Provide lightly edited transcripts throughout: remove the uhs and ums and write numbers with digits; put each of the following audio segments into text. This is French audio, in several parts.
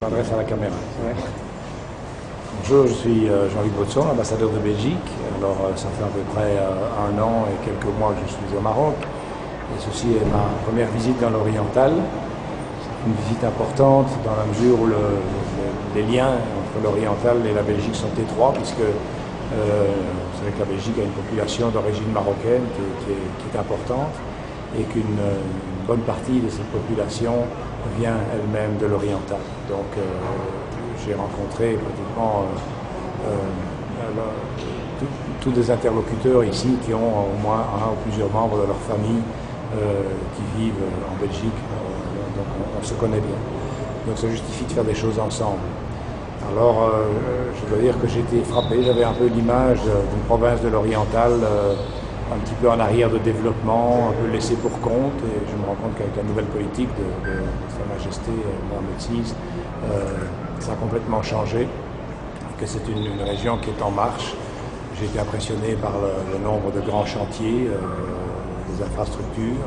Je m'adresse à la caméra. Ouais. Bonjour, je suis Jean-Luc Botson, ambassadeur de Belgique. Alors, ça fait à peu près 1 an et quelques mois que je suis au Maroc. Et ceci est ma première visite dans l'Oriental. C'est une visite importante dans la mesure où les liens entre l'Oriental et la Belgique sont étroits, puisque vous savez que la Belgique a une population d'origine marocaine qui est importante et qu'une bonne partie de cette population vient elle-même de l'Oriental. Donc j'ai rencontré pratiquement tous des interlocuteurs ici qui ont au moins un ou plusieurs membres de leur famille qui vivent en Belgique, donc on se connaît bien. Donc ça justifie de faire des choses ensemble. Alors je dois dire que j'ai été frappé, j'avais un peu l'image d'une province de l'Oriental un petit peu en arrière de développement, un peu laissé pour compte, et je me rends compte qu'avec la nouvelle politique de Sa Majesté Mohamed VI, ça a complètement changé, que c'est une région qui est en marche. J'ai été impressionné par le nombre de grands chantiers, des infrastructures,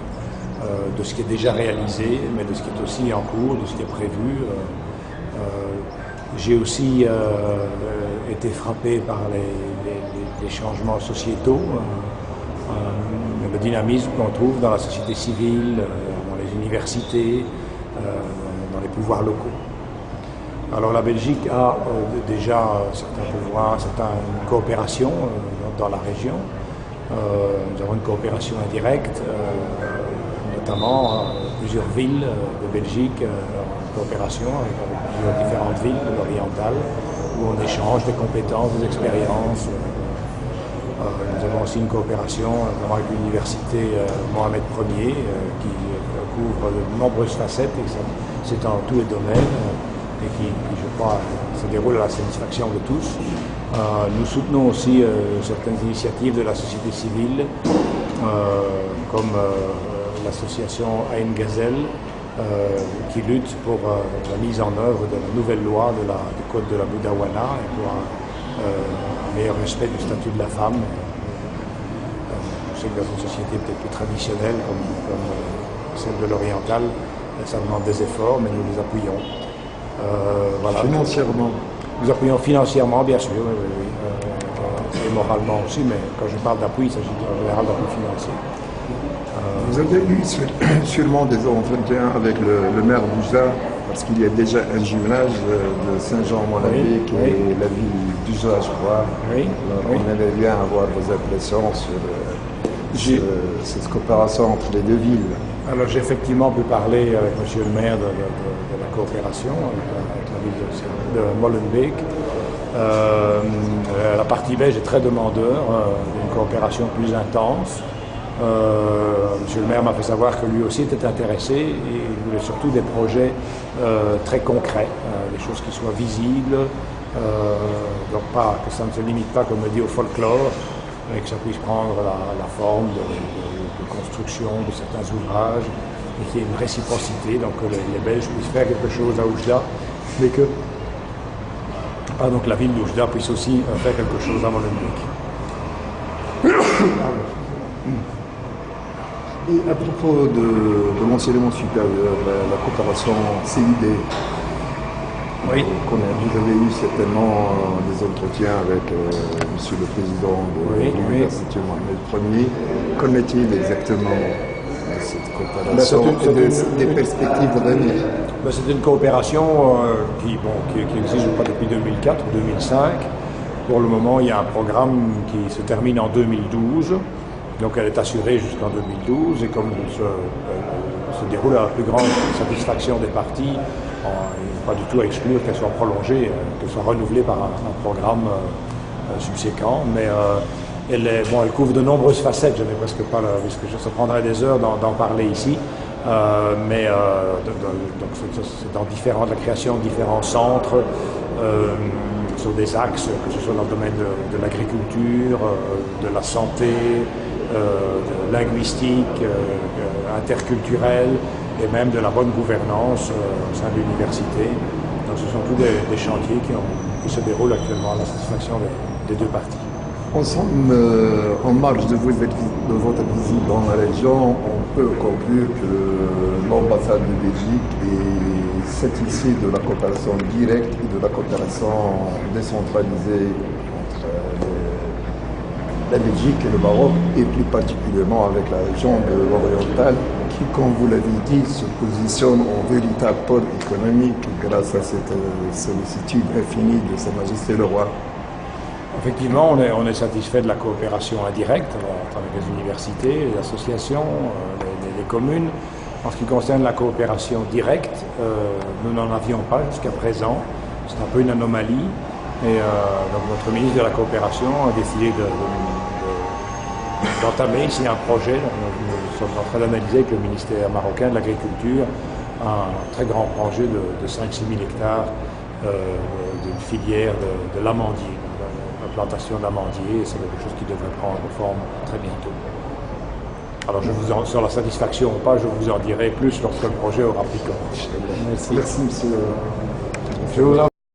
de ce qui est déjà réalisé, mais de ce qui est aussi en cours, de ce qui est prévu. J'ai aussi été frappé par les changements sociétaux, le dynamisme qu'on trouve dans la société civile, dans les universités, dans les pouvoirs locaux. Alors la Belgique a déjà certains pouvoirs, certaines coopérations dans la région. Nous avons une coopération indirecte, notamment plusieurs villes de Belgique en coopération avec plusieurs différentes villes de l'Oriental, où on échange des compétences, des expériences. Nous avons aussi une coopération avec l'université Mohamed Ier qui couvre de nombreuses facettes et c'est en tous les domaines et qui, je crois, se déroule à la satisfaction de tous. Nous soutenons aussi certaines initiatives de la société civile comme l'association Ain Ghazel qui lutte pour la mise en œuvre de la nouvelle loi du code de la Boudawana et pour un meilleur respect du statut de la femme. Je sais que dans une société peut-être plus traditionnelle comme celle de l'Oriental, ça demande des efforts, mais nous les appuyons. Voilà. Financièrement? Nous appuyons financièrement, bien sûr, oui. Et moralement aussi, mais quand je parle d'appui, il s'agit en général d'appui financier. Vous avez eu sûrement des entretiens avec le maire d'Oujda, parce qu'il y a déjà un jumelage de Saint-Jean-Mont-Labec et la ville d'Oujda, je crois. Oui. Alors, on aimerait bien avoir vos impressions sur cette coopération entre les deux villes. Alors j'ai effectivement pu parler avec monsieur le maire de la coopération avec la ville de Molenbeek. La partie belge est très demandeur d'une coopération plus intense. Monsieur le maire m'a fait savoir que lui aussi était intéressé et il voulait surtout des projets très concrets, des choses qui soient visibles, donc que ça ne se limite pas, comme on dit, au folklore, mais que ça puisse prendre la forme de construction de certains ouvrages et qu'il y ait une réciprocité, donc que les Belges puissent faire quelque chose à Oujda, mais que la ville d'Oujda puisse aussi faire quelque chose à Molenbeek. Et à propos de l'enseignement supérieur, la coopération CID, oui. Vous avez eu certainement des entretiens avec Monsieur le Président de l'Université Mohamed Ier. Qu'en est-il exactement de cette coopération et des perspectives d'avenir? C'est une coopération qui existe, je crois, depuis 2004 ou 2005. Pour le moment, il y a un programme qui se termine en 2012. Donc elle est assurée jusqu'en 2012 et comme se déroule à la plus grande satisfaction des parties, il n'est pas du tout à exclure qu'elle soit prolongée, qu'elle soit renouvelée par un programme subséquent. Mais elle couvre de nombreuses facettes, je n'ai presque pas, puisque ça prendrait des heures d'en parler ici. Donc c'est dans la création de différents centres sur des axes, que ce soit dans le domaine de l'agriculture, de la santé, linguistique, interculturelle et même de la bonne gouvernance au sein de l'université. Donc ce sont tous des chantiers qui se déroulent actuellement à la satisfaction des deux parties. En somme, en marge de votre visite dans la région, on peut conclure que l'ambassade de Belgique est satisfaite de la coopération directe et de la coopération décentralisée entre la Belgique et le Maroc, et plus particulièrement avec la région de l'Oriental, qui, comme vous l'avez dit, se positionne en véritable pôle économique grâce à cette sollicitude infinie de Sa Majesté le Roi. Effectivement, on est satisfait de la coopération indirecte avec les universités, les associations, les communes. En ce qui concerne la coopération directe, nous n'en avions pas jusqu'à présent. C'est un peu une anomalie. Et donc notre ministre de la Coopération a décidé d'entamer ici un projet. Nous sommes en train d'analyser avec le ministère marocain de l'Agriculture un très grand projet de 5-6 000 hectares d'une filière de l'amandier, la plantation d'amandier. C'est quelque chose qui devrait prendre forme très bientôt. Alors sur la satisfaction ou pas, je vous en dirai plus lorsque le projet aura pris corps. Merci monsieur. Je vous en